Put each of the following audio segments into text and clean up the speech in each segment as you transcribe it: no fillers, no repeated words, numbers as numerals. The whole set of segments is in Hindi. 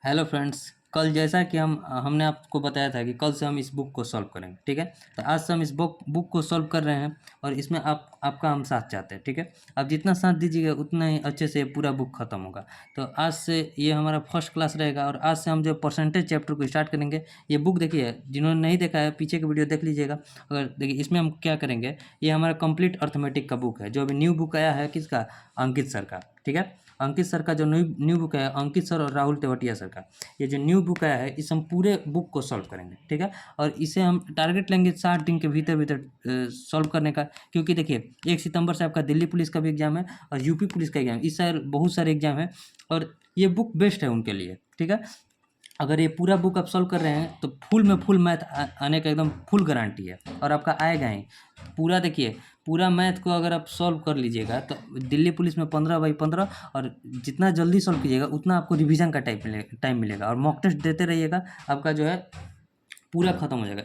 Hello friends. कल जैसा कि हमने आपको बताया था कि कल से हम इस बुक को सॉल्व करेंगे, ठीक है। तो आज से हम इस बुक को सॉल्व कर रहे हैं और इसमें आपका हम साथ चाहते हैं, ठीक है। आप जितना साथ दीजिएगा उतना ही अच्छे से पूरा बुक खत्म होगा। तो आज से ये हमारा फर्स्ट क्लास रहेगा और आज से हम जो परसेंटेज चैप्टर को स्टार्ट करेंगे। ये बुक देखिए, जिन्होंने नहीं देखा है पीछे की वीडियो देख लीजिएगा। अगर देखिए इसमें हम क्या करेंगे, ये हमारा कंप्लीट अर्थमेटिक का बुक है जो अभी न्यू बुक आया है, किसका, अंकित सर का, ठीक है। अंकित सर का जो न्यू बुक है, अंकित सर और राहुल तेवतिया सर का, ये जो न्यू बुक आया है इस हम पूरे बुक को सॉल्व करेंगे, ठीक है। और इसे हम टारगेट लेंगे 60 दिन के भीतर भीतर सॉल्व करने का। क्योंकि देखिए 1 सितंबर से आपका दिल्ली पुलिस का भी एग्जाम है और यूपी पुलिस का एग्जाम, इस साल बहुत सारे एग्जाम है और ये बुक बेस्ट है उनके लिए, ठीक है। अगर ये पूरा बुक आप सॉल्व कर रहे हैं तो फुल में फुल मैथ आने का एकदम फुल गारंटी है और आपका आएगा ही पूरा। देखिए पूरा मैथ को अगर आप सॉल्व कर लीजिएगा तो दिल्ली पुलिस में 15/15, और जितना जल्दी सॉल्व कीजिएगा उतना आपको रिवीजन का टाइम मिलेगा और मॉक टेस्ट देते रहिएगा, आपका जो है पूरा खत्म हो जाएगा।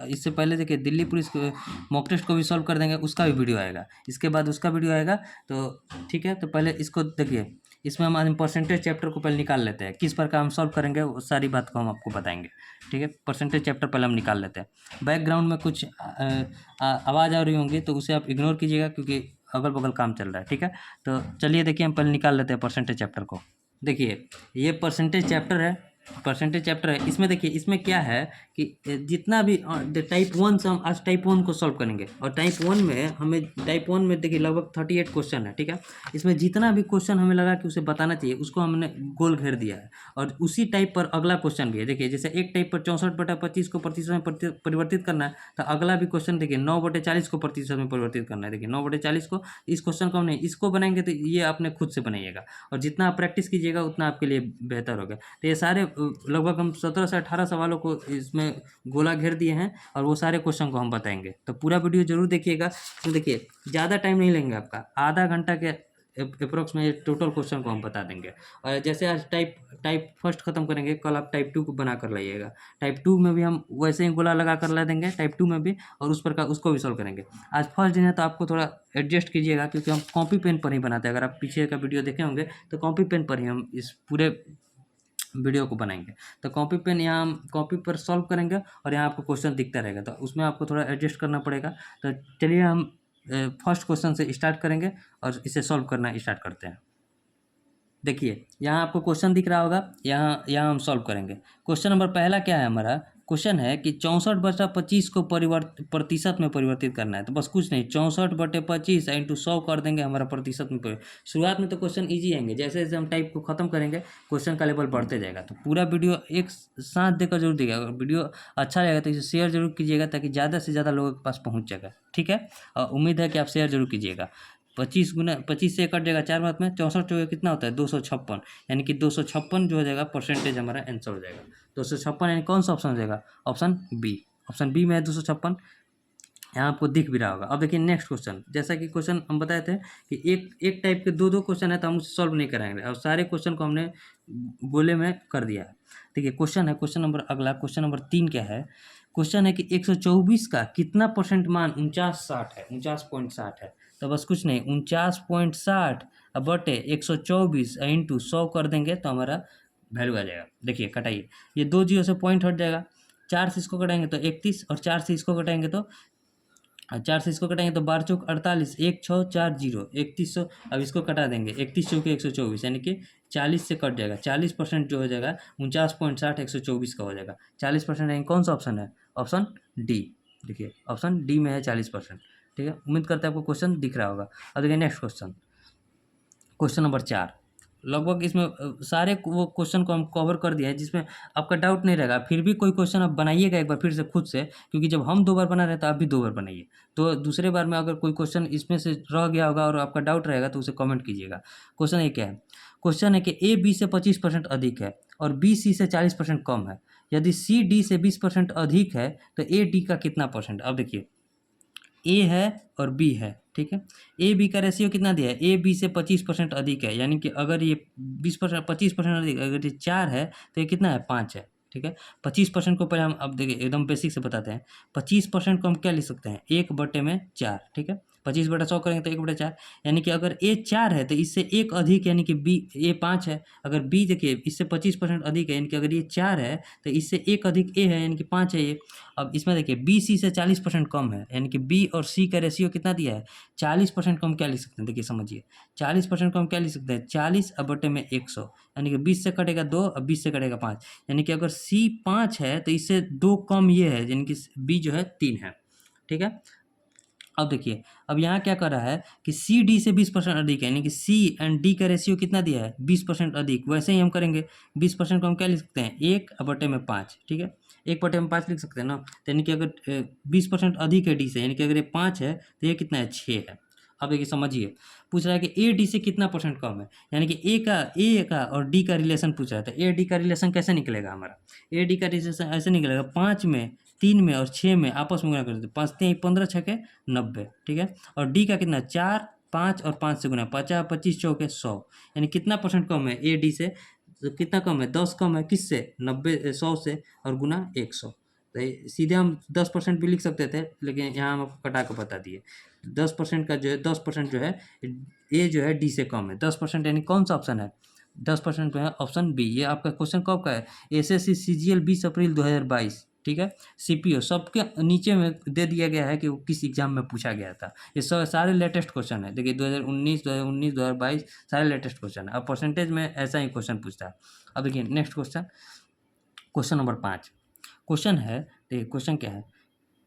इससे पहले देखिए दिल्ली पुलिस को मॉक टेस्ट को भी सॉल्व कर देंगे, उसका भी वीडियो आएगा, इसके बाद उसका वीडियो आएगा। तो ठीक है, तो पहले इसको देखिए। इसमें हम परसेंटेज चैप्टर को पहले निकाल लेते हैं, किस प्रकार हम सॉल्व करेंगे वो सारी बात को हम आपको बताएंगे, ठीक है। परसेंटेज चैप्टर पहले हम निकाल लेते हैं। बैकग्राउंड में कुछ आवाज़ आ रही होंगी तो उसे आप इग्नोर कीजिएगा क्योंकि अगल बगल काम चल रहा है, ठीक है। तो चलिए देखिए हम पहले निकाल लेते हैं परसेंटेज चैप्टर को। देखिए ये परसेंटेज चैप्टर है, इसमें देखिए इसमें क्या है कि जितना भी टाइप 1 से हम आज टाइप 1 को सॉल्व करेंगे और टाइप वन में देखिए लगभग 38 क्वेश्चन है, ठीक है। इसमें जितना भी क्वेश्चन हमें लगा कि उसे बताना चाहिए उसको हमने गोल घेर दिया है और उसी टाइप पर अगला क्वेश्चन भी है। देखिए जैसे एक टाइप पर 64/25 को प्रतिशत में परिवर्तित करना है, तो अगला भी क्वेश्चन देखिए 9/40 को प्रतिशत में परिवर्तित करना है। देखिए 9/40 को, इस क्वेश्चन को हमने इसको बनाएंगे तो ये आपने खुद से बनाइएगा और जितना आप प्रैक्टिस कीजिएगा उतना आपके लिए बेहतर होगा। तो ये सारे लगभग हम 17 से 18 सवालों को इसमें गोला घेर दिए हैं और वो सारे क्वेश्चन को हम बताएंगे। तो पूरा वीडियो जरूर देखिएगा। तो देखिए ज़्यादा टाइम नहीं लेंगे, आपका आधा घंटा के अप्रोक्स में टोटल क्वेश्चन को हम बता देंगे। और जैसे आज टाइप फर्स्ट खत्म करेंगे, कल आप टाइप 2 को बना कर लाइएगा। टाइप 2 में भी हम वैसे ही गोला लगा कर ला देंगे टाइप 2 में भी, और उस प्रकार उसको भी सॉल्व करेंगे। आज फर्स्ट दिन है तो आपको थोड़ा एडजस्ट कीजिएगा क्योंकि हम कॉपी पेन पर ही बनाते हैं। अगर आप पीछे का वीडियो देखे होंगे तो कॉपी पेन पर ही हम इस पूरे वीडियो को बनाएंगे। तो कॉपी पेन यहाँ हम कॉपी पर सॉल्व करेंगे और यहाँ आपको क्वेश्चन दिखता रहेगा, तो उसमें आपको थोड़ा एडजस्ट करना पड़ेगा। तो चलिए हम फर्स्ट क्वेश्चन से स्टार्ट करेंगे और इसे सॉल्व करना स्टार्ट करते हैं। देखिए यहाँ आपको क्वेश्चन दिख रहा होगा, यहाँ हम सॉल्व करेंगे। क्वेश्चन नंबर पहला क्या है हमारा, क्वेश्चन है कि 64/25 को प्रतिशत में परिवर्तित करना है। तो बस कुछ नहीं, 64/25 इंटू 100 कर देंगे, हमारा प्रतिशत में शुरुआत में तो क्वेश्चन इजी आएंगे, जैसे जैसे हम टाइप को खत्म करेंगे क्वेश्चन का लेवल बढ़ते जाएगा। तो पूरा वीडियो एक साथ देकर जरूर देखिएगा। अगर वीडियो अच्छा लगेगा तो इसे शेयर जरूर कीजिएगा ताकि ज़्यादा से ज़्यादा लोगों के पास पहुँच जाएगा, ठीक है। और उम्मीद है कि आप शेयर जरूर कीजिएगा। 25 से कट जाएगा 4 बात में, 64 जो है कितना होता है 256, यानी कि 256 जो हो जाएगा परसेंटेज हमारा आंसर हो जाएगा। 256 यानी कौन सा ऑप्शन हो जाएगा, ऑप्शन बी में है 256। यहाँ आपको दिख भी रहा होगा। अब देखिए नेक्स्ट क्वेश्चन, जैसा कि क्वेश्चन हम बताए थे कि एक टाइप के दो क्वेश्चन है तो हम उसे सॉल्व नहीं कराएंगे और सारे क्वेश्चन को हमने गोले में कर दिया है। देखिए क्वेश्चन नंबर अगला, क्वेश्चन नंबर 3 क्या है, क्वेश्चन है कि 124 का कितना परसेंट मान 49.60 है, 49.60 है। तो बस कुछ नहीं, 49.60 बटे 124 इंटू 100 कर देंगे तो हमारा वैल्यू आ जाएगा। देखिए कटाइए, ये 2 जीरो से पॉइंट हट जाएगा, 4 से इसको कटाएंगे तो 31 और 4 से इसको कटाएंगे तो 12 चौक 48, 1640, 3100। अब इसको कटा देंगे, 31 चौके 124 यानी कि 40 से कट जाएगा। 40% जो हो जाएगा 49.60 124 का हो जाएगा। 40% यानी कौन सा ऑप्शन है, ऑप्शन डी। देखिए ऑप्शन डी में है 40%, ठीक है। उम्मीद करते हैं आपको क्वेश्चन दिख रहा होगा। अब देखिए नेक्स्ट क्वेश्चन, क्वेश्चन नंबर 4। लगभग इसमें सारे वो क्वेश्चन को हम कवर कर दिया है जिसमें आपका डाउट नहीं रहेगा। फिर भी कोई क्वेश्चन आप बनाइएगा एक बार फिर से खुद से, क्योंकि जब हम 2 बार बना रहे हैं तो आप भी 2 बार बनाइए। तो दूसरे बार में अगर कोई क्वेश्चन इसमें से रह गया होगा और आपका डाउट रहेगा तो उसे कमेंट कीजिएगा। क्वेश्चन ये क्या है, क्वेश्चन है कि ए बी से 25% अधिक है और बी सी से 40% कम है। यदि सी डी से 20% अधिक है तो ए डी का कितना परसेंट। अब देखिए ए है और बी है, ठीक है। ए बी का रेशियो कितना दिया है, ए बी से 25% अधिक है, यानी कि अगर ये 20% 25% अधिक, अगर ये 4 है तो ये कितना है 5 है, ठीक है। 25% को पहले हम अब देखिए एकदम बेसिक से बताते हैं। 25% को हम क्या लिख सकते हैं, 1/4, ठीक है। 25/100 करेंगे तो 1/4, यानी कि अगर ए 4 है तो इससे एक अधिक यानी कि बी, ए 5 है। अगर बी देखिए इससे 25% अधिक है, यानी कि अगर ये 4 है तो इससे एक अधिक ए है, यानी कि 5 है ये। अब इसमें देखिए बी सी से 40% कम है, यानी कि बी और सी का रेशियो कितना दिया है, 40% कम। क्या लिख सकते हैं, देखिए समझिए, 40% कम क्या लिख सकते हैं, 40/100, यानी कि 20 से कटेगा 2 और 20 से कटेगा 5, यानी कि अगर सी 5 है तो इससे 2 कम ये है, यानी कि बी जो है 3 है। ठीक है, अब देखिए, अब यहाँ क्या कर रहा है कि सी डी से 20% अधिक है, यानी कि सी एंड डी का रेशियो कितना दिया है, 20% अधिक। वैसे ही हम करेंगे 20% को हम क्या लिख सकते हैं, 1/5। ठीक है, 1/5 लिख सकते हैं ना। तो यानी कि अगर 20% अधिक है डी से, यानी कि अगर ये 5 है तो ये कितना है, 6 है। अब देखिए समझिए, पूछ रहा है कि ए डी से कितना परसेंट कम है, यानी कि ए का और डी का रिलेशन पूछ रहा था। ए डी का रिलेशन कैसे निकलेगा हमारा, ए डी का रिलेशन ऐसे निकलेगा, 5 में, 3 में और 6 में आपस में गुना कर देते, 5 3 15 6 90। ठीक है, और डी का कितना, 4 5 और 5 से गुना, 50 25 चौके 100, यानी कितना परसेंट कम है ए डी से, तो कितना कम है, 10 कम है किससे, 90 100 से, और गुना 100। तो सीधे हम 10% भी लिख सकते थे, लेकिन यहाँ हम आपको कटा के बता दिए। 10% का जो है, 10% जो है ए जो है डी से कम है 10%, यानी कौन सा ऑप्शन है, 10% में है ऑप्शन बी। ये आपका क्वेश्चन कब का है, एसएससी सीजीएल 20 अप्रैल 2022। ठीक है, सीपीओ सबके नीचे में दे दिया गया है कि वो किस एग्जाम में पूछा गया था। ये सब सारे लेटेस्ट क्वेश्चन है, देखिए 2019 2022 सारे लेटेस्ट क्वेश्चन है। अब परसेंटेज में ऐसा ही क्वेश्चन पूछता है। अब देखिए next question, question number 5 question है, देखिए क्वेश्चन क्या है,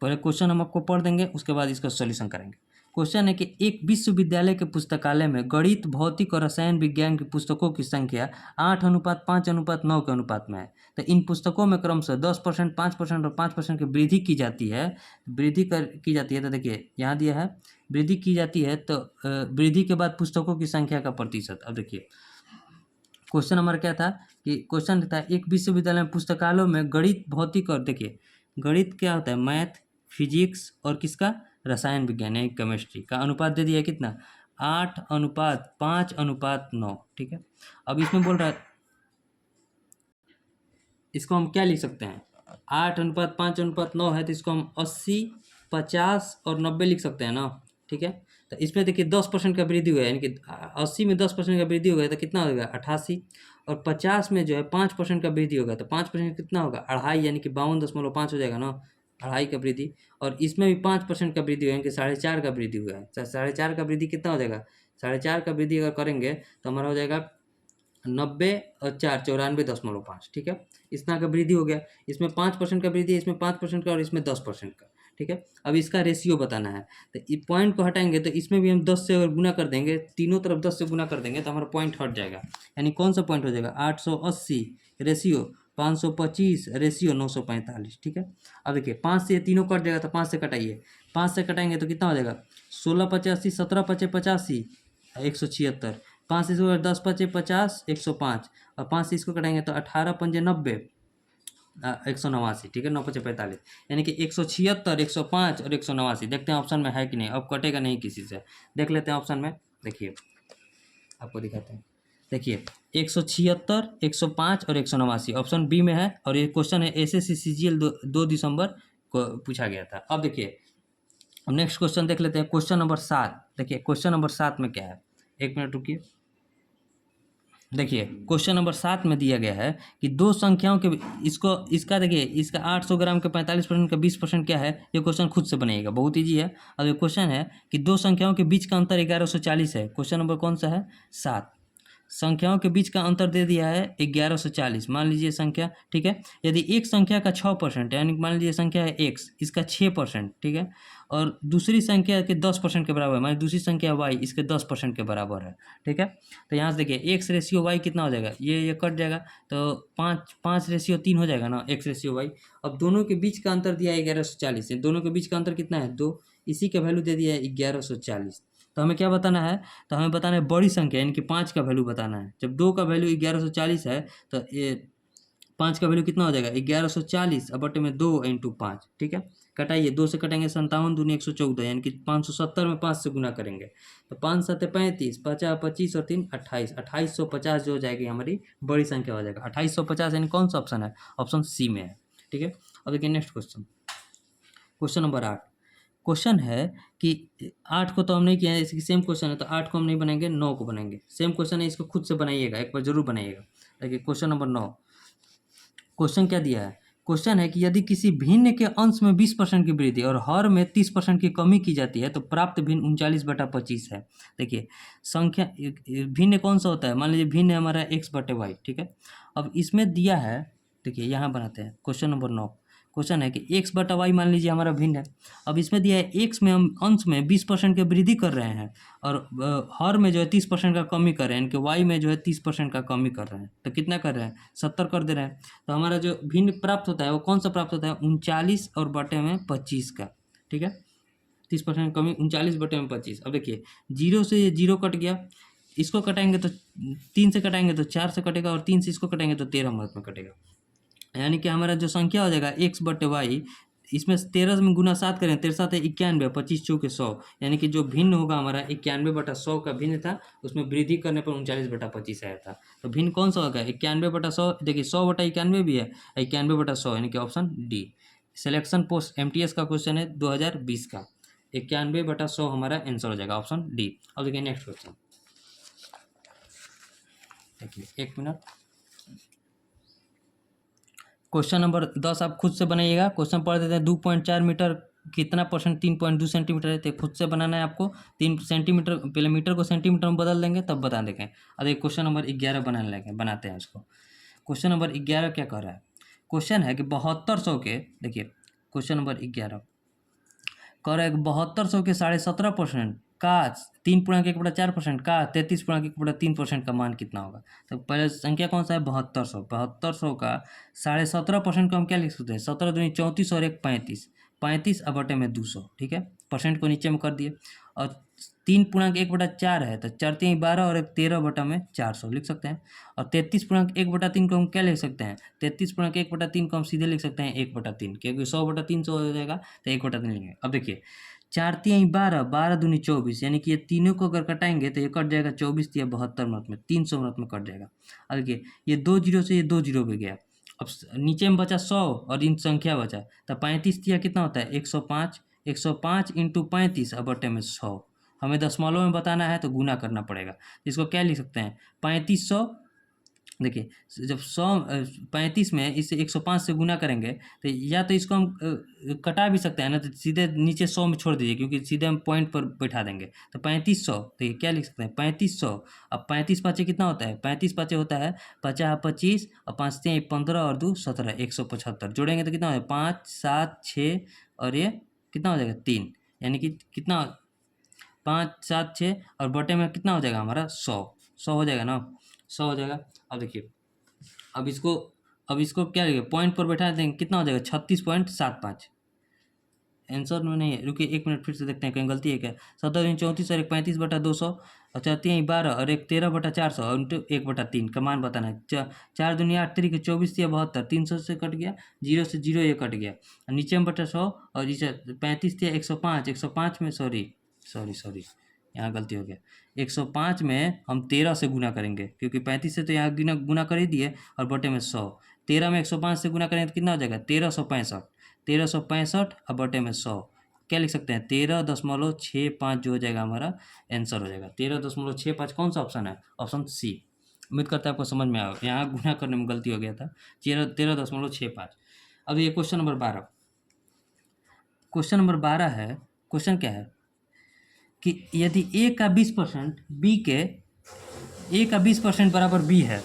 पहले क्वेश्चन हम आपको पढ़ देंगे, उसके बाद इसका सॉल्यूशन करेंगे। क्वेश्चन है कि एक विश्वविद्यालय के पुस्तकालय में गणित, भौतिक और रसायन विज्ञान की पुस्तकों की संख्या 8:5:9 के अनुपात में है। तो इन पुस्तकों में क्रमशः 10%, 5% और 5% की वृद्धि की जाती है। की जाती है, तो देखिए यहाँ दिया है वृद्धि की जाती है, तो वृद्धि के बाद पुस्तकों की संख्या का प्रतिशत। अब देखिए क्वेश्चन नंबर क्या था कि क्वेश्चन था एक विश्वविद्यालय में पुस्तकालयों में गणित, भौतिक और, देखिए गणित क्या होता है, मैथ, फिजिक्स और किसका, रसायन विज्ञान यानी केमिस्ट्री का अनुपात दे दिया है कितना, 8:5:9। ठीक है, अब इसमें बोल रहा है, इसको हम क्या लिख सकते हैं, 8:5:9 है तो इसको हम 80, 50 और 90 लिख सकते हैं ना। ठीक है, तो इसमें देखिए 10% का वृद्धि हुआ है, यानी कि 80 में 10% का वृद्धि होगा तो कितना होगा, 88, और 50 में जो है 5% का वृद्धि होगा तो 5% कितना होगा, 2.5, यानी कि 52.5 हो जाएगा ना, 2.5 का वृद्धि। और इसमें भी 5% का वृद्धि हुआ है, यानी कि 4.5 का वृद्धि हुआ है। 4.5 का वृद्धि कितना हो जाएगा, 4.5 का वृद्धि अगर करेंगे तो हमारा हो जाएगा 90 और 4 94.5। ठीक है, इतना का वृद्धि हो गया। इसमें 5% का वृद्धि है, इसमें 5% का और इसमें 10% का। ठीक है, अब इसका रेशियो बताना है, तो इस पॉइंट को हटाएंगे तो इसमें भी हम 10 से अगर गुना कर देंगे, तीनों तरफ 10 से गुना कर देंगे तो हमारा पॉइंट हट जाएगा। यानी कौन सा पॉइंट हो जाएगा, 880 रेशियो 525 रेशियो 945। ठीक है, अब देखिए 5 से ये तीनों कट जाएगा तो 5 से कटाइए, 5 से कटाएंगे तो कितना हो जाएगा, 16 × 85 17 × 85 176, 5 से 10 × 50 105, और 5 से इसको कटाएंगे तो 18 × 5 90 189। ठीक है, 9 × 5 45, यानी कि 176 105 और 189। देखते हैं ऑप्शन में है कि नहीं, अब कटेगा नहीं किसी से, देख लेते हैं ऑप्शन में। देखिए आपको दिखाते हैं, देखिए 176 105 और 189 ऑप्शन बी में है, और ये क्वेश्चन है एसएससी सीजीएल 2 दिसंबर को पूछा गया था। अब देखिए नेक्स्ट क्वेश्चन देख लेते हैं, क्वेश्चन नंबर 7। देखिए क्वेश्चन नंबर 7 में क्या है, एक मिनट रुकिए। देखिए क्वेश्चन नंबर 7 में दिया गया है कि दो संख्याओं के, इसका देखिए, इसका 800 ग्राम के 45% का 20% क्या है, ये क्वेश्चन खुद से बनेगा, बहुत ईजी है। अब ये क्वेश्चन है कि दो संख्याओं के बीच का अंतर 1140 है। क्वेश्चन नंबर कौन सा है, 7। संख्याओं के बीच का अंतर दे दिया है 1140, मान लीजिए संख्या। ठीक है, यदि एक संख्या का 6%, यानी मान लीजिए संख्या है x, इसका 6%। ठीक है, और दूसरी संख्या के 10% के बराबर है, मान दूसरी संख्या y इसके 10% के बराबर है। ठीक है, तो यहाँ से देखिए x रेशियो y कितना हो जाएगा, ये कट जाएगा तो 5 रेशियो 3 हो जाएगा ना, x रेशियो y। अब दोनों के बीच का अंतर दिया है 1140 है, दोनों के बीच का अंतर कितना है, 2, इसी का वैल्यू दे दिया है 1140। तो हमें क्या बताना है, तो हमें बताना है बड़ी संख्या, यानी कि 5 का वैल्यू बताना है। जब 2 का वैल्यू 1140 है तो ये 5 का वैल्यू कितना हो जाएगा, 1140 अब बटे में 2 × 5। ठीक है, कटाइए, 2 से कटेंगे 57 दूनी 114, यानी कि 570 में 5 से गुना करेंगे तो 5 7 35, 50 25 और 3 28, 2850 जो हो जाएगी हमारी बड़ी संख्या हो जाएगा 2850, यानी कौन सा ऑप्शन है, ऑप्शन सी में है। ठीक है, अब देखिए next question, question number 8। Question है कि 8 को तो हम नहीं किया है, इसकी सेम क्वेश्चन है, तो 8 को हम नहीं बनाएंगे, 9 को बनाएंगे। सेम क्वेश्चन है, इसको खुद से बनाइएगा, एक बार जरूर बनाइएगा। देखिए क्वेश्चन नंबर 9। क्वेश्चन क्या दिया है? क्वेश्चन है कि यदि किसी भिन्न के अंश में 20% की वृद्धि और हर में 30% की कमी की जाती है तो प्राप्त भिन्न 39/25 है। देखिए संख्या भिन्न कौन सा होता है? मान लीजिए भिन्न है हमारा x/y, ठीक है। अब इसमें दिया है, देखिए यहाँ बनाते हैं क्वेश्चन नंबर 9। क्वेश्चन है कि x/y मान लीजिए हमारा भिन्न है। अब इसमें दिया है x में हम अंश में 20% की वृद्धि कर रहे हैं और हर में जो है 30% का कमी कर रहे हैं, इनके y में जो है 30% का कमी कर रहे हैं। तो कितना कर रहे हैं? 70 कर दे रहे हैं। तो हमारा जो भिन्न प्राप्त होता है वो कौन सा प्राप्त होता है? 39 और बटे में 25 का, ठीक है। 30% कमी 39/25। अब देखिए 0 से ये 0 कट गया, इसको कटाएंगे तो 3 से कटाएंगे तो 4 से कटेगा, और 3 से इसको कटाएंगे तो 13 में कटेगा। यानी कि हमारा जो संख्या हो जाएगा x/y, इसमें 13 में गुना 7 करें, 13 7 91, 25 चौके 100, यानी कि जो भिन्न होगा हमारा 91/100 का भिन्न था, उसमें वृद्धि करने पर 39/25 आया था। तो भिन्न कौन सा होगा? 91/100। देखिए 100/91 भी है, 91/100, यानी कि option D. Selection post MTS का क्वेश्चन है 2020 का, 91/100 हमारा आंसर हो जाएगा, ऑप्शन डी। अब देखिए नेक्स्ट क्वेश्चन, देखिए 1 मिनट। क्वेश्चन नंबर 10 आप खुद से बनाइएगा। क्वेश्चन पढ़ देते हैं, 2.4 मीटर कितना परसेंट 3.2 सेंटीमीटर है? तो खुद से बनाना है आपको। 3 सेंटीमीटर, पहले मीटर को सेंटीमीटर में बदल देंगे तब बता देंगे। अब एक क्वेश्चन नंबर 11 बनाते हैं इसको। क्वेश्चन नंबर 11 क्या कह रहा है? क्वेश्चन है कि 7200 के, देखिए क्वेश्चन नंबर 11 कह रहा है कि 7200 के 17.5% का 3.1/4% का 33.1/3% का मान कितना होगा? तो पहले संख्या कौन सा है? 7200। 7200 का 17.5% को हम क्या लिख सकते हैं? 17 दूनी 34 और 1 35, 35 अब बटे में 200, ठीक है। परसेंट को नीचे में कर दिए, और 3.1/4 है तो 4 3 12 और 1 13 बटा में 400 लिख सकते हैं। और 33.1/3 को हम क्या लिख सकते हैं? 33.1/3 को हम सीधे लिख सकते हैं 1/3, क्योंकि 100/300 हो जाएगा तो 1/3 लिखेंगे। अब देखिए 4 3 12, 12 दूनी 24, यानी कि ये तीनों को अगर कटाएंगे तो ये कट जाएगा 24 या 72 मिनट में, 300 मिनट में कट जाएगा। अब देखिए ये 2 जीरो से ये 2 जीरो भी गया। अब नीचे में बचा 100 और इन संख्या बचा, तो 35 तिया कितना होता है? 105। 105 इंटू 35 अब बटे में 100। हमें दशमलव में बताना है तो गुना करना पड़ेगा। इसको क्या लिख सकते हैं? 3500। देखिए जब 35 में इसे 105 से गुना करेंगे तो या तो इसको हम कटा भी सकते हैं ना, तो सीधे नीचे 100 में छोड़ दीजिए, क्योंकि सीधे हम पॉइंट पर बैठा देंगे। तो 3500, तो ये क्या लिख सकते हैं? 3500। अब 35 पाँचे कितना होता है? 35 पाँचे होता है 50 25 और 5 3 15 और 2 17, 175 जोड़ेंगे तो कितना हो जाएगा? 5 7 6 और ये कितना हो जाएगा? 3, यानी कि कितना? 5 7 6 और बटे में कितना हो जाएगा हमारा? 100। 100 हो जाएगा ना? 100 हो जाएगा। अब देखिए अब इसको क्या लिखे? पॉइंट पर बैठा देंगे, कितना हो जाएगा? 36.75। आंसर में नहीं है, रुकिए 1 मिनट फिर से देखते हैं कहीं गलती है क्या। 17 दूनी 34 और 1 35/200 और 4 3 12 और 1 13/400 और इंटू 1/3 का मान बताना है। 4 दूनी 8 3 के 24 या 72, 300 से कट गया, 0 से 0 ये कट गया, नीचे में बटा 100 और नीचे 35 थी 105। 105 में सॉरी यहाँ गलती हो गया। 105 में हम 13 से गुना करेंगे, क्योंकि 35 से तो यहाँ गुना कर ही दिए, और बटे में 100। 13 में 105 से गुना करेंगे तो कितना हो जाएगा? 1365। 1365 अब बटे में 100, क्या लिख सकते हैं? 13.65 जो हो जाएगा हमारा आंसर हो जाएगा 13.65। कौन सा ऑप्शन है? Option C. उम्मीद करता है आपको समझ में आया, यहाँ गुना करने में गलती हो गया था। 13.65। अब ये क्वेश्चन नंबर 12। क्वेश्चन नंबर 12 है, क्वेश्चन क्या है कि यदि a का 20% b के a का 20% बराबर b है।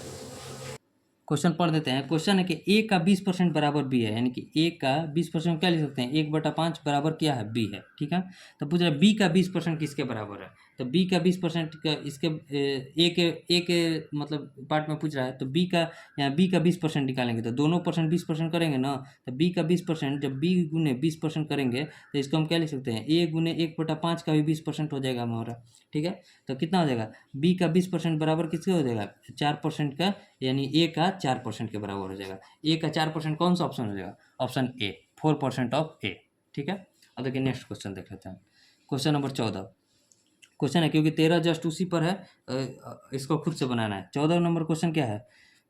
क्वेश्चन पढ़ देते हैं। क्वेश्चन है कि a का 20% बराबर b है, यानी कि a का 20% क्या लिख सकते हैं? 1/5 बराबर क्या है? b है, ठीक है। तो पूछ रहा है b का 20% किसके बराबर है? तो b का 20% का इसके a के मतलब पार्ट में पूछ रहा है, तो b का यहाँ b का 20% निकालेंगे तो दोनों परसेंट 20% करेंगे ना, तो b का 20% जब b गुने 20% करेंगे तो इसको हम क्या लिख सकते हैं? a गुने 1/5 का भी 20% हो जाएगा हमारा, ठीक है। तो कितना हो जाएगा? b का 20% बराबर किसके हो जाएगा? 4% का, यानी a का 4% के बराबर हो जाएगा। a का 4% कौन सा ऑप्शन हो जाएगा? ऑप्शन ए, 4% ऑफ a, ठीक है। अब देखिए नेक्स्ट क्वेश्चन देख लेते हैं। क्वेश्चन नंबर 14 क्वेश्चन है, क्योंकि 13 जस्ट उसी पर है, इसको खुद से बनाना है। 14 नंबर क्वेश्चन क्या है?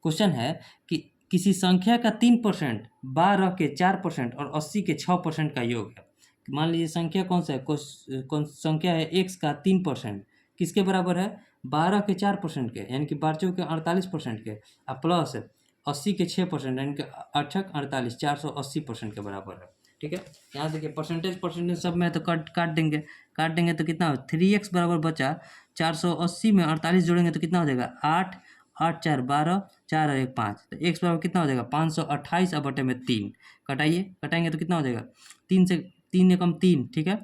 क्वेश्चन है कि किसी संख्या का 3%, 12 के 4% और 80 के 6% का योग है। मान लीजिए संख्या कौन सा है, कौन संख्या है x का 3%, किसके बराबर है, 12 के 4% के, यानी कि 12 के 48% के, प्लस 80 के 6%, यानी कि 8 48 480% के बराबर है। ठीक है, यहाँ देखिए परसेंटेज सब में तो काट देंगे, तो कितना हो, 3x बराबर बचा 480 में 48 जोड़ेंगे तो कितना हो जाएगा 8, 8 4 12, 4 और 1 5, तो x बराबर कितना हो जाएगा 528 अब बटे में 3, कटाएंगे तो कितना हो जाएगा 3 एकम 3, ठीक है,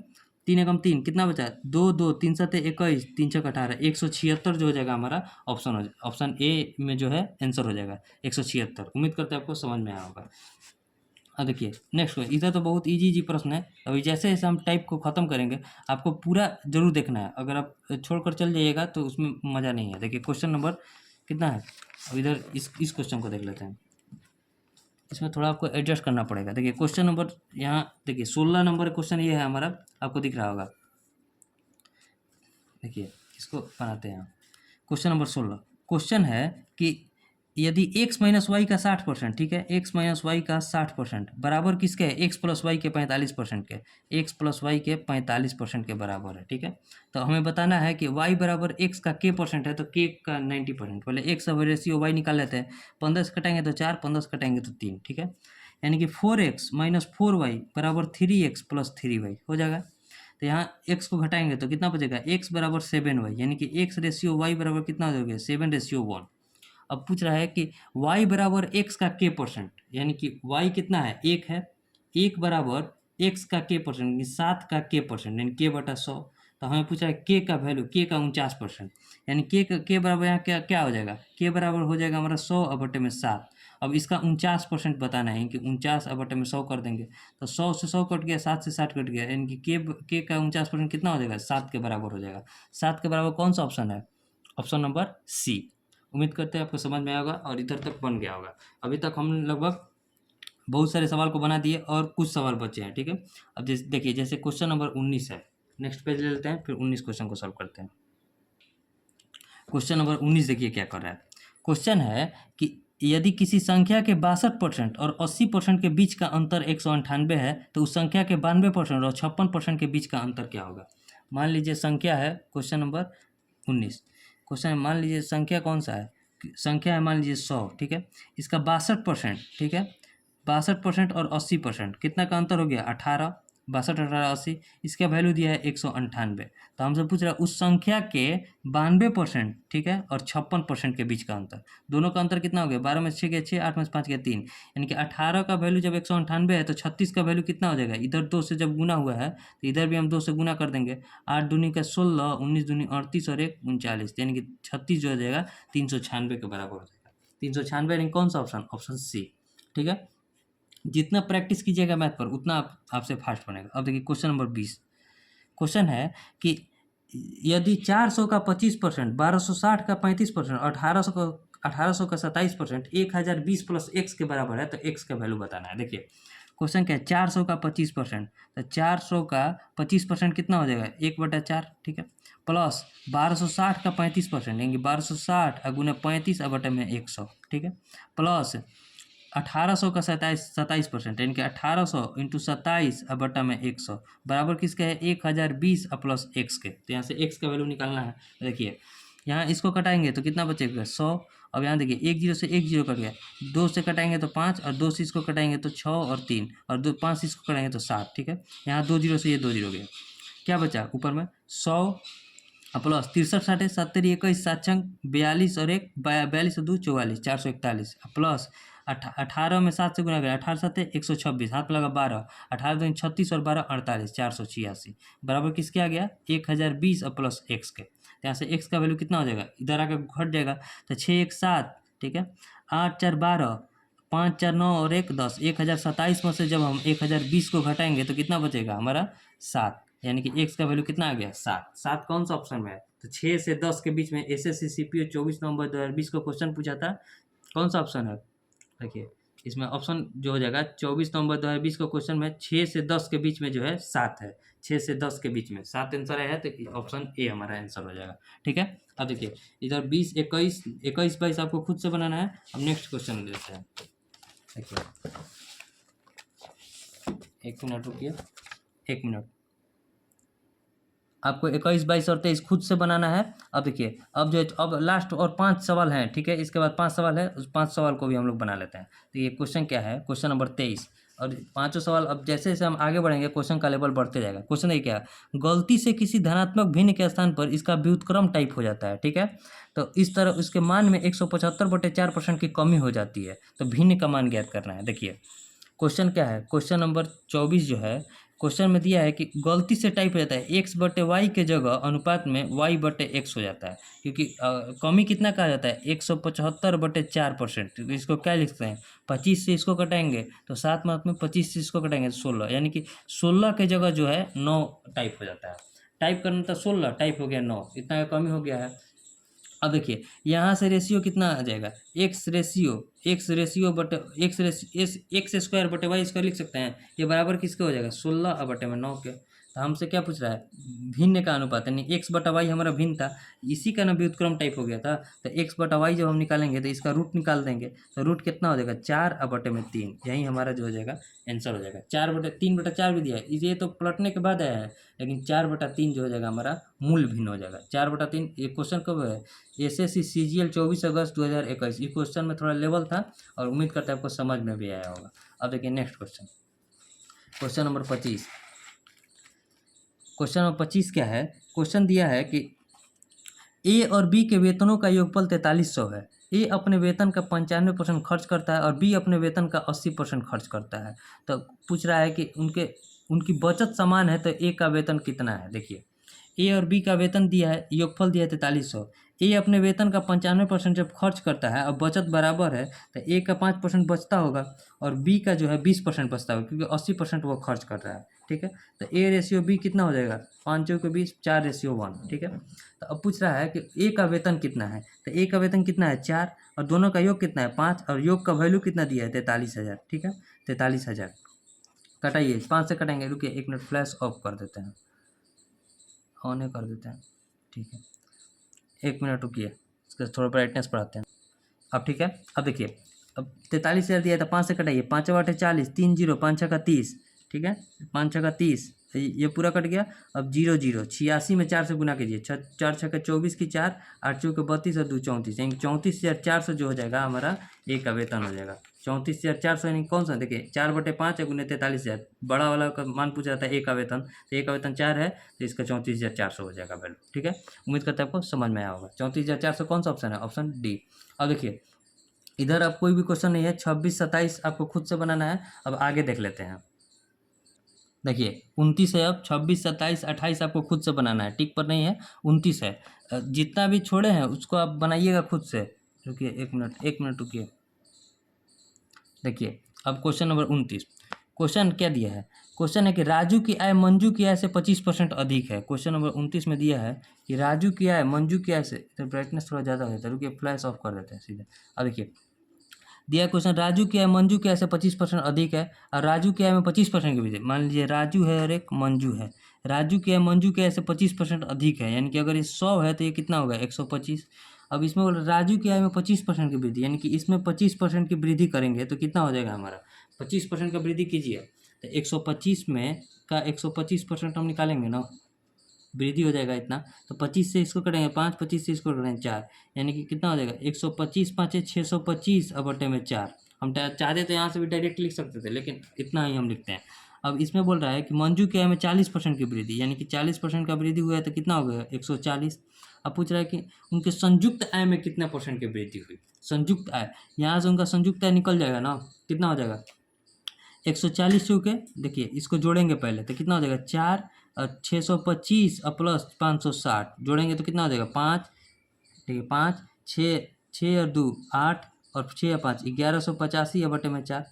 3 एकम 3 कितना बचा 2 2 3 7 21, 3 6 18, 176 जो हो जाएगा हमारा ऑप्शन ए में जो है आंसर हो जाएगा 176। उम्मीद करते हैं आपको समझ में आया होगा। अब देखिए नेक्स्ट क्वेश्चन, इधर तो बहुत इजी प्रश्न है। अभी जैसे जैसे हम टाइप को ख़त्म करेंगे आपको पूरा जरूर देखना है, अगर आप छोड़कर चल जाइएगा तो उसमें मज़ा नहीं है। देखिए क्वेश्चन नंबर कितना है, अब इधर इस क्वेश्चन को देख लेते हैं, इसमें थोड़ा आपको एडजस्ट करना पड़ेगा। देखिए क्वेश्चन नंबर यहाँ देखिए 16 नंबर क्वेश्चन ये है हमारा, आपको दिख रहा होगा। देखिए इसको बनाते हैं। क्वेश्चन नंबर 16 क्वेश्चन है कि यदि x माइनस वाई का 60%, ठीक है, x माइनस वाई का 60% बराबर किसके है, x प्लस वाई के 45% के, x प्लस वाई के 45% के बराबर है। ठीक है, तो हमें बताना है कि y बराबर x का k% है तो k का 90%, पहले x अब रेशियो y निकाल लेते हैं, 15 से कटेंगे तो 4, 15 से कटेंगे तो 3, ठीक है, यानी कि 4x माइनस 4y बराबर 3x प्लस 3y हो जाएगा। तो यहाँ x को घटाएंगे तो कितना बचेगा, x बराबर 7y, यानी कि x रेशियो y बराबर कितना हो जाएगा 7:1। अब पूछ रहा है कि y बराबर x का k%, यानी कि y कितना है, 1 है, 1 बराबर x का k%, यानी 7 का k%, यानी k बटा 100। तो हमें पूछा है k का वैल्यू, k का 49%, यानी k बराबर यहाँ क्या क्या हो जाएगा, k बराबर हो जाएगा हमारा 100 अब बटे में 7। अब इसका 49% बताना है कि 49 अब बटे में 100 कर देंगे तो 100 से 100 कट गया, 7 से 60 कट गया, यानी कि k का 49% कितना हो जाएगा, 7 के बराबर हो जाएगा। 7 के बराबर कौन सा ऑप्शन है, ऑप्शन नंबर सी। उम्मीद करते हैं आपको समझ में आया होगा और इधर तक बन गया होगा। अभी तक हम लगभग बहुत सारे सवाल को बना दिए और कुछ सवाल बचे हैं। ठीक है, अब देखिए जैसे क्वेश्चन नंबर 19 है, नेक्स्ट पेज ले लेते हैं, फिर 19 क्वेश्चन को सॉल्व करते हैं। क्वेश्चन नंबर 19 देखिए क्या कर रहा है। क्वेश्चन है कि यदि किसी संख्या के 62% और 80% के बीच का अंतर 198 है तो उस संख्या के 92% और 56% के बीच का अंतर क्या होगा। मान लीजिए संख्या है, क्वेश्चन नंबर 19 क्वेश्चन है, मान लीजिए संख्या कौन सा है, संख्या है मान लीजिए 100, ठीक है, इसका 62%, ठीक है, 62% और 80% कितना का अंतर हो गया 18, 62 18 80, इसका वैल्यू दिया है 198। तो हमसे पूछ रहा है उस संख्या के 92%, ठीक है, और 56% के बीच का अंतर, दोनों का अंतर कितना हो गया, 12 में 6 गया 6, 8 में 5 गया 3, यानी कि 18 का वैल्यू जब 198 है तो 36 का वैल्यू कितना हो जाएगा, इधर 2 से जब गुना हुआ है तो इधर भी हम 2 से गुना कर देंगे, 8 दूनी का 16, 19 दूनी 38 और 1 39, यानी कि 36 जो हो जाएगा 396 के बराबर हो जाएगा। 396 यानी कौन सा ऑप्शन, ऑप्शन सी। ठीक है, जितना प्रैक्टिस कीजिएगा मैथ पर उतना आपसे फास्ट बनेगा। अब देखिए क्वेश्चन नंबर 20 क्वेश्चन है कि यदि 400 का 25%, 1260 का 35% और 1800 का 27% 1020 प्लस x के बराबर है तो x का वैल्यू बताना है। देखिए क्वेश्चन क्या है, 400 का 25%, तो 400 का 25% कितना हो जाएगा 1/4, ठीक है, प्लस 1260 का 35%, यानी 1260 गुना 35 बटे में 100, ठीक है, प्लस 1800 का 27%, यानी कि 1800 इंटू 27 बटा में 100 बराबर किसके है 1020 प्लस एक्स के। तो यहाँ से एक्स का वैल्यू निकालना है। देखिए यहाँ इसको कटाएंगे तो कितना बचेगा 100। अब यहाँ देखिए 1 0 से 1 0 कट गया, 2 से कटाएंगे तो 5 और 2 से इसको कटाएंगे तो 6 और 3 और 5 से इसको कटाएंगे तो 7, ठीक है, यहाँ 2 0 से ये 2 0 गया, क्या बचा ऊपर में 100 प्लस 63 60 70 21 7 42 और 1 42 और 2 44 441 प्लस 18 में 7 से गुना करें, 18 7 126, हाथ लगा 12, 18 दूनी 36 और 12 48 486 बराबर किसके आ गया 1020 और प्लस एक्स के। यहाँ से एक्स का वैल्यू कितना हो जाएगा, इधर आकर घट जाएगा तो 6 1 7, ठीक है, 8 4 12, 5 4 9 और 1 10, 1027 में से जब हम 1020 को घटाएंगे तो कितना बचेगा हमारा 7, यानी कि एक्स का वैल्यू कितना आ गया 7। 7 कौन सा ऑप्शन में है, तो 6 से 10 के बीच में एसएससी सीपीओ 24 नवंबर 2020 को क्वेश्चन पूछा था, कौन सा ऑप्शन है। देखिए इसमें ऑप्शन जो हो जाएगा 24 नवंबर 2020 को क्वेश्चन में 6 से 10 के बीच में जो है 7 है, 6 से 10 के बीच में 7 आंसर है तो ऑप्शन ए हमारा आंसर हो जाएगा। ठीक है, अब देखिए इधर 20 21 21 22 आपको खुद से बनाना है। अब नेक्स्ट क्वेश्चन लेते हैं। देखिए 1 मिनट रुकिए। एक मिनट, आपको 21, 22 और 23 खुद से बनाना है। अब देखिए, अब जो है, अब लास्ट और 5 सवाल हैं, ठीक है, इसके बाद 5 सवाल है, उस 5 सवाल को भी हम लोग बना लेते हैं। तो ये क्वेश्चन क्या है, क्वेश्चन नंबर 23, और पाँचों सवाल, अब जैसे जैसे हम आगे बढ़ेंगे क्वेश्चन का लेवल बढ़ते जाएगा। क्वेश्चन है क्या, गलती से किसी धनात्मक भिन्न के स्थान पर इसका व्युत्क्रम टाइप हो जाता है, ठीक है, तो इस तरह उसके मान में 175/4% की कमी हो जाती है, तो भिन्न का मान ज्ञात करना है। देखिए क्वेश्चन क्या है, क्वेश्चन नंबर 24 जो है, क्वेश्चन में दिया है कि गलती से टाइप हो जाता है x/y के जगह अनुपात में y/x हो जाता है, क्योंकि कमी कितना कहा जाता है 175/4%। तो इसको क्या लिखते हैं, 25 से इसको कटाएंगे तो 7 मार्क में 25 से इसको कटाएंगे तो 16, यानी कि 16 के जगह जो है 9 टाइप हो जाता है। टाइप करना था 16, टाइप हो गया 9, इतना का कमी हो गया है। अब देखिए यहाँ से रेशियो कितना आ जाएगा, एक्स स्क्वायर बटे वाई स्क्वायर लिख सकते हैं, ये बराबर किसके हो जाएगा 16/9 के। तो हमसे क्या पूछ रहा है, भिन्न का अनुपात, यानी x/y हमारा भिन्न था, इसी का ना व्युत्क्रम टाइप हो गया था। तो x/y जब हम निकालेंगे तो इसका रूट निकाल देंगे, तो रूट कितना हो जाएगा 4/3, यही हमारा जो हो जाएगा आंसर हो जाएगा। 4/3/4 भी दिया है, ये तो पलटने के बाद आया है, लेकिन 4/3 जो हो जाएगा हमारा मूल भिन्न हो जाएगा। 4/3 ये क्वेश्चन कब है, एसएससी सीजीएल 24 अगस्त 2021। ये क्वेश्चन में थोड़ा लेवल था और उम्मीद करते हैं आपको समझ में भी आया होगा। अब देखिए next question, question number 25। Question number 25 क्या है, क्वेश्चन दिया है कि ए और बी के वेतनों का योगफल 4300 है। ए अपने वेतन का 95% खर्च करता है और बी अपने वेतन का 80% खर्च करता है। तो पूछ रहा है कि उनकी बचत समान है, तो ए का वेतन कितना है। देखिए ए और बी का वेतन दिया है, योगफल दिया है 4300। ए अपने वेतन का 95% जब खर्च करता है और बचत बराबर है, तो ए का 5% बचता होगा और बी का जो है 20% बचता होगा, क्योंकि 80% वो खर्च कर रहा है, ठीक है। तो ए रेशियो बी कितना हो जाएगा, 5 के 20, 4:1, ठीक है। तो अब पूछ रहा है कि ए का वेतन कितना है, तो ए का वेतन कितना है 4, और दोनों का योग कितना है 5, और योग का वैल्यू कितना दिया है 43,000, ठीक है। 43,000 कटाइए, 5 से कटाएंगे, रुकिए 1 मिनट, फ्लैश ऑफ कर देते हैं, ऑन कर देते हैं, ठीक है। 1 मिनट रुकिए, इसका थोड़ा ब्राइटनेस बढ़ाते हैं। अब ठीक है, अब देखिए, अब 43,000 दिया था, 5 से कटाइए, 5/40, 3 0, 5 6 30, ठीक है, 5 6 30, ये पूरा कट गया। अब 0 0, 86 में 4 से गुना कीजिए, 4 6 24 की 4, 8 चौके 32 और 2 34, यानी 34,400 जो हो जाएगा हमारा ए का वेतन हो जाएगा। 34,400 यानी कौन सा, देखिए 4/5 है गुने 43,000, बड़ा वाला का मान पूछा जाता है ए का वेतन, तो ए का वेतन 4 है, तो इसका 34,400 हो जाएगा वैल्यू, ठीक है। उम्मीद करते हैं आपको समझ में आया होगा। 34,400 कौन सा ऑप्शन है, ऑप्शन डी। अब देखिए इधर अब कोई भी क्वेश्चन नहीं है, 26 27 आपको खुद से बनाना है। अब आगे देख लेते हैं, देखिए 29 है, अब 26 27 28 आपको खुद से बनाना है, टिक पर नहीं है, 29 है। जितना भी छोड़े हैं उसको आप बनाइएगा खुद से। रुकिए 1 मिनट रुकिए। देखिए अब क्वेश्चन नंबर 29, क्वेश्चन क्या दिया है, क्वेश्चन है कि राजू की आय मंजू की आय से 25% अधिक है। क्वेश्चन नंबर 29 में दिया है कि राजू की आय मंजू की आय से, इधर ब्राइटनेस थोड़ा ज़्यादा हो जाता है, रुकिए फ्लैश ऑफ कर देते हैं सीधे। अब देखिए दिया क्वेश्चन, राजू की आय मंजू की आय से 25% अधिक है और राजू की आय में 25% की वृद्धि। मान लीजिए राजू है और एक मंजू है, राजू की आय मंजू की आय से 25% अधिक है, यानी कि अगर ये 100 है तो ये कितना होगा 125। अब इसमें बोल राजू की आय में 25% की वृद्धि, यानी कि इसमें 25% की वृद्धि करेंगे तो कितना हो जाएगा हमारा, 25% का वृद्धि कीजिए तो 125 में का 125% हम निकालेंगे ना, वृद्धि हो जाएगा इतना, तो 25 से इसको करेंगे 5, 25 से इसको करेंगे 4, यानी कि कितना हो जाएगा 125 5 625 अब बटे में 4। हम चाहते तो यहाँ से भी डायरेक्ट लिख सकते थे, लेकिन इतना ही हम लिखते हैं। अब इसमें बोल रहा है कि मंजू की आय में 40% की वृद्धि, यानी कि 40% का वृद्धि हुआ है तो कितना हो गया 140। अब पूछ रहा है कि उनके संयुक्त आय में कितना परसेंट की वृद्धि हुई, संयुक्त आय, यहाँ से उनका संयुक्त आय निकल जाएगा ना, कितना हो जाएगा 140 चौके, देखिए इसको जोड़ेंगे पहले तो कितना हो जाएगा 4 और 625 और प्लस 560 जोड़ेंगे तो कितना हो जाएगा 5, ठीक है 5 6 6 और 2 8 और 6 और 5 1185 या बटे में 4,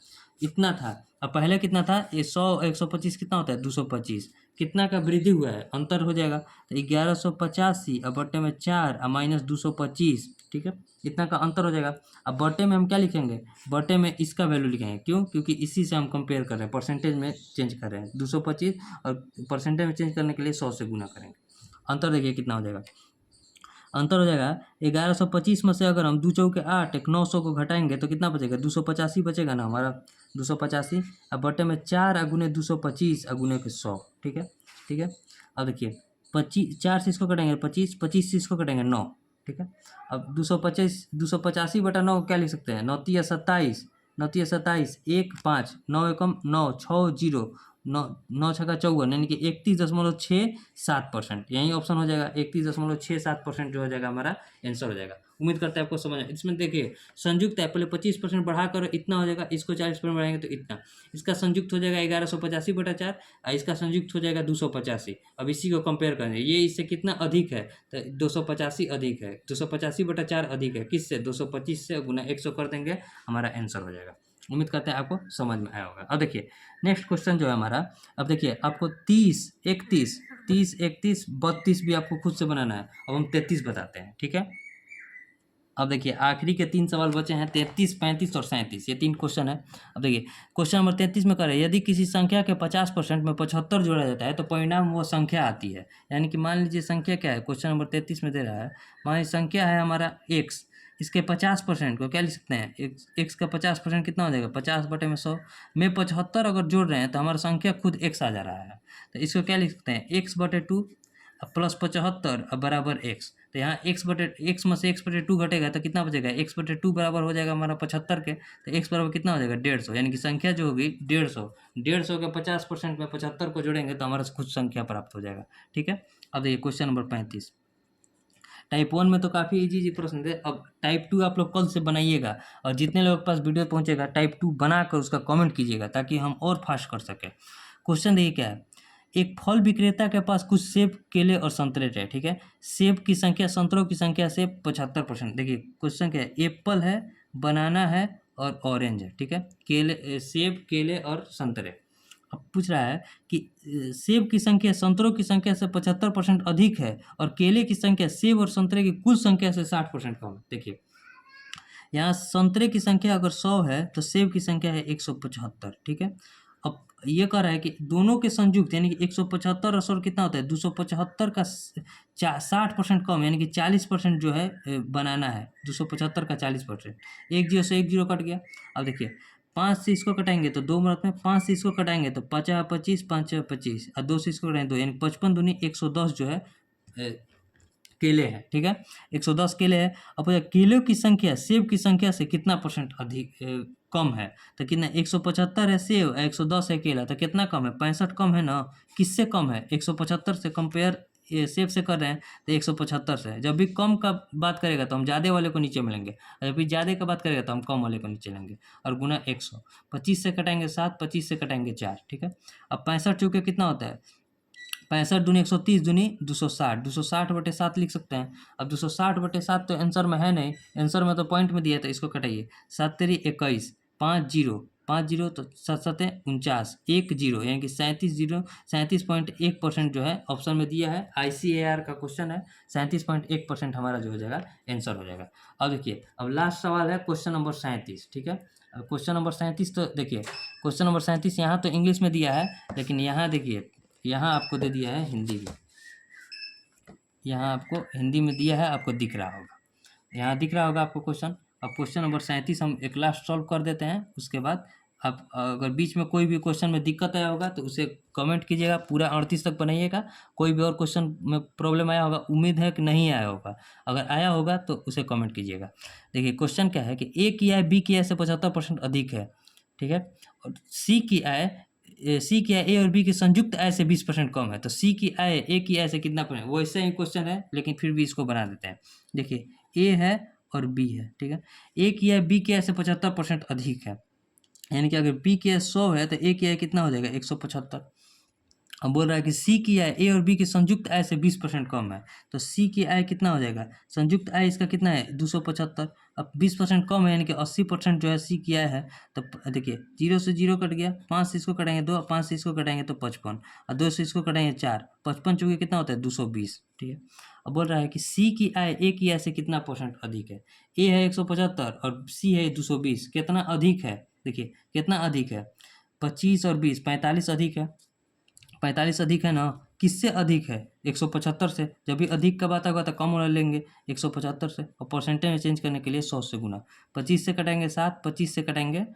इतना था। अब पहले कितना था, ये 100 125 कितना होता है 225, कितना का वृद्धि हुआ है अंतर हो जाएगा, तो 1185 और बटे में 4 और माइनस 225, ठीक है, इतना का अंतर हो जाएगा। अब बटे में हम क्या लिखेंगे, बटे में इसका वैल्यू लिखेंगे, क्यों, क्योंकि इसी से हम कंपेयर कर रहे हैं, परसेंटेज में चेंज कर रहे हैं 225, और परसेंटेज में चेंज करने के लिए 100 से गुना करेंगे। अंतर देखिए कितना हो जाएगा, अंतर हो जाएगा 1125 में से अगर हम 2 चौके 8 एक 900 को घटाएंगे तो कितना बचेगा 285 बचेगा ना हमारा, 285 अब बटे में 4 अगुने 225 अगुने के 100, ठीक है, ठीक है। अब देखिए 25 4 से इसको कटेंगे 25, 25 से इसको कटेंगे 9, ठीक है। अब 285 बटा 9 क्या लिख सकते हैं, 9 तिया 27, 9 तिया 27, 1 5, 9 एकम 9, 6 0, 9 9 छक्का 54, यानी कि 31.67%, यही ऑप्शन हो जाएगा। 31.67% जो हो जाएगा हमारा आंसर हो जाएगा। उम्मीद करते हैं आपको समझ आए। इसमें देखिए संयुक्त है, पहले 25% बढ़ाकर इतना हो जाएगा, इसको 40% बढ़ाएंगे तो इतना, इसका संयुक्त हो जाएगा 1185 बटा 4 और इसका संयुक्त हो जाएगा 285। अब इसी को कंपेयर करेंगे, ये इससे कितना अधिक है, तो 285 अधिक है, 285 बटा 4 अधिक है किससे, 225 से, गुना 100 कर देंगे, हमारा आंसर हो जाएगा। उम्मीद करते हैं आपको समझ में आया होगा। अब देखिए नेक्स्ट क्वेश्चन जो है हमारा, अब देखिए आपको 30 31 30 31 32 भी आपको खुद से बनाना है। अब हम 33 बताते हैं, ठीक है। अब देखिए आखिरी के 3 सवाल बचे हैं, 33 35 और 37, ये 3 क्वेश्चन है। अब देखिए क्वेश्चन नंबर 33 में कह रहे हैं यदि किसी संख्या के 50% में 75 जोड़ा जाता है तो परिणाम वो संख्या आती है। यानी कि मान लीजिए संख्या क्या है, क्वेश्चन नंबर 33 में दे रहा है, मान लीजिए संख्या है हमारा x, इसके 50% को क्या लिख सकते हैं, x का 50% कितना हो जाएगा, 50 बटे में 100 में 75 अगर जोड़ रहे हैं तो हमारा संख्या खुद x आ जा रहा है। तो इसको क्या लिख सकते हैं, x बटे 2 प्लस 75 अब बराबर x। तो यहाँ x में से x बटे 2 घटेगा तो कितना बचेगा, x बटे 2 बराबर हो जाएगा हमारा 75 के, तो x बराबर कितना हो जाएगा 150, यानी कि संख्या जो होगी 150 के 50% में 75 को जोड़ेंगे तो हमारा खुद संख्या प्राप्त हो जाएगा, ठीक है। अब देखिए क्वेश्चन नंबर 35, टाइप 1 में तो काफ़ी इजी प्रश्न थे, अब टाइप 2 आप लोग कल से बनाइएगा और जितने लोगों के पास वीडियो पहुंचेगा टाइप 2 बनाकर उसका कमेंट कीजिएगा ताकि हम और फास्ट कर सकें। क्वेश्चन देखिए क्या है, एक फल विक्रेता के पास कुछ सेब केले और संतरे थे, ठीक है। सेब की संख्या संतरों की संख्या से 75%। देखिए क्वेश्चन क्या है, एप्पल है, बनाना है और ऑरेंज है, ठीक है। सेब केले और संतरे। अब पूछ रहा है कि सेब की संख्या संतरों की संख्या से 75% अधिक है और केले की संख्या सेब और संतरे की कुल संख्या से 60% कम है। देखिए यहाँ संतरे की संख्या अगर 100 है तो सेब की संख्या है 175, ठीक है। अब ये कह रहा है कि दोनों के संयुक्त यानी कि 175 और 100 कितना होता है, 275 का 60% कम, यानी कि 40% जो है बनाना है, 275 का 40%। एक जीरो से एक जीरो कट गया। अब देखिए 5 से इसको कटाएंगे तो 2 मिनट में, 5 से इसको कटाएंगे तो 50 25 5 25 और 2 से इसको कटाएंगे 2, यानी 55 दूनी 110 जो है केले हैं, ठीक है। 110 केले हैं। अब केलों की संख्या सेब की संख्या से कितना परसेंट अधिक कम है, तो कितना 175 है सेब, 110 है केला, तो कितना कम है, 65 कम है ना। किससे कम है, 175 से कंपेयर सेब से कर रहे हैं तो 175 से। जब भी कम का बात करेगा तो हम ज़्यादा वाले को नीचे मिलेंगे और जब भी ज़्यादा का बात करेगा तो हम कम वाले को नीचे लेंगे और गुना 100। 25 से कटाएंगे 7, 25 से कटाएंगे 4, ठीक है। अब 65 चूँकि कितना होता है, 65 दूनी 130 दूनी 260, 260 बटे 7 लिख सकते हैं। अब 260 बटे 7 तो आंसर में है नहीं, आंसर में तो पॉइंट में दिया है तो इसको कटाइए। 7 तेरी 21, 5 जीरो, 5 जीरो तो 7 7 49, 1 जीरो, यानी कि 37.1% जो है ऑप्शन में दिया है। ICAR का क्वेश्चन है, 37.1% हमारा जो हो जाएगा आंसर हो जाएगा। अब देखिए अब लास्ट सवाल है क्वेश्चन नंबर 37, ठीक है। अब क्वेश्चन नंबर 37 तो देखिए क्वेश्चन नंबर 37 यहाँ तो इंग्लिश में दिया है, लेकिन यहाँ देखिए यहाँ आपको दे दिया है हिंदी में, यहाँ आपको हिंदी में दिया है, आपको दिख रहा होगा, यहाँ दिख रहा होगा आपको क्वेश्चन। अब क्वेश्चन नंबर 37 हम एक लास्ट सॉल्व कर देते हैं, उसके बाद आप अगर बीच में कोई भी क्वेश्चन में दिक्कत आया होगा तो उसे कमेंट कीजिएगा, पूरा 38 तक बनाइएगा। कोई भी और क्वेश्चन में प्रॉब्लम आया होगा, उम्मीद है कि नहीं आया होगा, अगर आया होगा तो उसे कमेंट कीजिएगा। देखिए क्वेश्चन क्या है कि ए की आय बी की आय से 75% अधिक है, ठीक है। और सी की आय ए और बी की संयुक्त आय से 20% कम है, तो सी की आय ए की आय से कितना परसेंट, वैसे ही क्वेश्चन है लेकिन फिर भी इसको बना देते हैं। देखिए ए है और बी है, ठीक है। ए की आय बी की आय से 75% अधिक है, यानी कि अगर बी की आय 100 है तो ए की आय कितना हो जाएगा 175। अब बोल रहा है कि सी की आय ए और बी की संयुक्त आय से 20% कम है, तो सी की आय कितना हो जाएगा, संयुक्त आय इसका कितना है 275। अब 20% कम है यानी कि 80% जो है सी की आय है। तो देखिए 0 से 0 कट गया, 5 से इसको कटाएंगे 2, 5 से इसको कटाएंगे तो 55 और 2 से इसको कटाएंगे 4, 55 चूँकि कितना होता है 220, ठीक है। अब बोल रहा है कि सी की आय ए की आय से कितना परसेंट अधिक है, ए है 175 और सी है 220, कितना अधिक है, देखिए कितना अधिक है, 25 और 20 45 अधिक है, 45 अधिक है ना, किससे अधिक है 175 से। जब भी अधिक का बात होगा तो कम वाला लेंगे 175 से, और परसेंटेज में चेंज करने के लिए 100 से गुना। 25 से कटाएंगे 7, 25 से कटाएंगे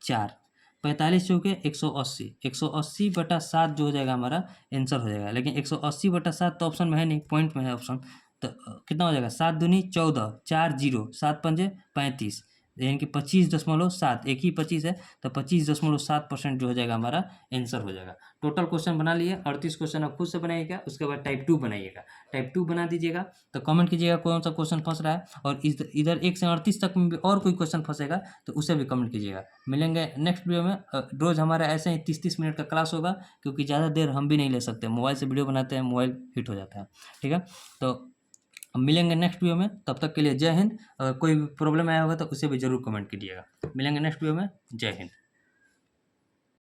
4, 45 चौके 180, 180 बटा 7 जो हो जाएगा हमारा आंसर हो जाएगा। लेकिन 180 बटा 7 तो ऑप्शन में है नहीं, पॉइंट में है ऑप्शन। तो कितना हो जाएगा, 7 दूनी 14, 4 जीरो, 7 पंजे 35, यानी कि 25.7, एक ही 25 है तो 25.7% जो हो जाएगा हमारा आंसर हो जाएगा। टोटल क्वेश्चन बना लिए, 38 क्वेश्चन आप खुद से बनाइएगा, उसके बाद टाइप 2 बनाइएगा। टाइप 2 बना दीजिएगा तो कमेंट कीजिएगा कौन सा क्वेश्चन फंस रहा है, और इधर 1 से 38 तक में भी और कोई क्वेश्चन फंसेगा तो उसे भी कमेंट कीजिएगा। मिलेंगे नेक्स्ट वीडियो में। रोज़ हमारा ऐसे ही 30-30 मिनट का क्लास होगा, क्योंकि ज़्यादा देर हम भी नहीं ले सकते, मोबाइल से वीडियो बनाते हैं, मोबाइल हीट हो जाता है। ठीक है, तो हम मिलेंगे नेक्स्ट वीडियो में, तब तक के लिए जय हिंद। अगर कोई प्रॉब्लम आया होगा तो उसे भी ज़रूर कमेंट कीजिएगा। मिलेंगे नेक्स्ट वीडियो में, जय हिंद।